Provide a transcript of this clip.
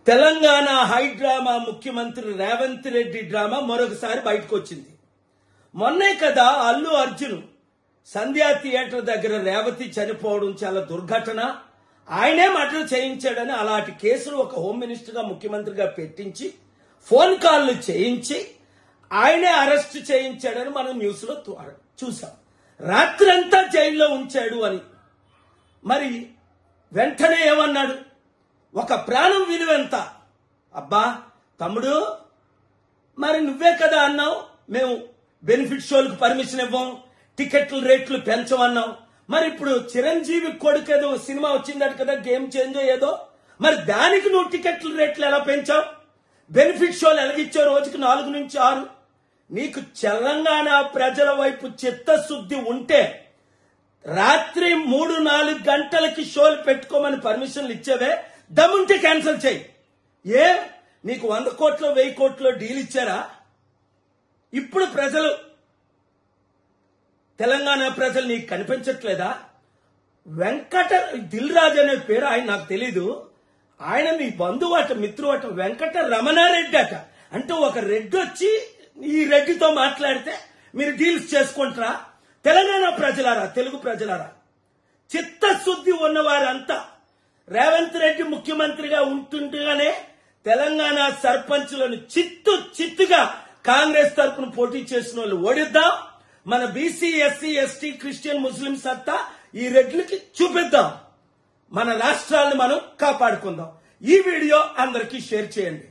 Telangana high drama ముఖ్యమంత్రి Revanth Reddy drama మరొకసారి బయటకు వచ్చింది. మొన్నే కదా అల్లు అర్జున్ సంధ్యా థియేటర్ దగ్గర రేవతి చనిపోవడం చాలా దుర్ఘటన, ఆయనే మర్డర్ చేయించాడని అలాంటి కేసులు ఒక హోమ్ మినిస్టర్ గా ముఖ్యమంత్రిగా పెట్టించి ఫోన్ కాల్లు చేయించి ఆయనే అరెస్ట్ చేయించాడని మనం న్యూస్ లో చూసాం. రాత్రంతా జైల్లో ఉంచాడు అని. మరి వెంటనే ఏమన్నాడు? ఒక ప్రాణం విలువెంత? అబ్బా తమ్ముడు, మరి నువ్వే కదా అన్నావు మేము బెనిఫిట్ షోలకు పర్మిషన్ ఇవ్వం, టికెట్ల రేట్లు పెంచమన్నావు. మరి ఇప్పుడు చిరంజీవి కొడుకేదో సినిమా వచ్చిందట కదా, గేమ్ చేంజ్ ఏదో, మరి దానికి నువ్వు టికెట్ల రేట్లు ఎలా పెంచావు? బెనిఫిట్ షోలు ఎలాగిచ్చావు? రోజుకి 4 నుంచి 6. నీకు తెలంగాణ ప్రజల వైపు చిత్తశుద్ధి ఉంటే రాత్రి 3-4 గంటలకి షోలు పెట్టుకోమని పర్మిషన్లు ఇచ్చేవే, దమ్ముంటే క్యాన్సిల్ చేయి. ఏ నీకు 100 కోట్లు 1000 కోట్లు డీల్ ఇచ్చారా? ఇప్పుడు ప్రజలు, తెలంగాణ ప్రజలు నీకు కనిపించట్లేదా? వెంకట దిల్ రాజు అనే పేరు ఆయన నాకు తెలీదు, ఆయన మీ బంధువు అట, మిత్రువు అట, వెంకట రమణారెడ్డి అట. అంటే ఒక రెడ్డి వచ్చి ఈ రెడ్డితో మాట్లాడితే మీరు డీల్స్ చేసుకుంటారా? తెలంగాణ ప్రజలారా, తెలుగు ప్రజలారా, చిత్తశుద్ధి ఉన్నవారంతా రేవంత్ రెడ్డి ముఖ్యమంత్రిగా ఉంటుండగానే తెలంగాణ సర్పంచులను చిత్తుగా కాంగ్రెస్ తరఫున పోటీ చేసిన వాళ్ళు ఓడిద్దాం. మన బీసీ, ఎస్సీ, ఎస్టీ, క్రిస్టియన్, ముస్లిం సత్తా ఈ రెడ్లకి చూపిద్దాం. మన రాష్ట్రాలను మనం కాపాడుకుందాం. ఈ వీడియో అందరికీ షేర్ చేయండి.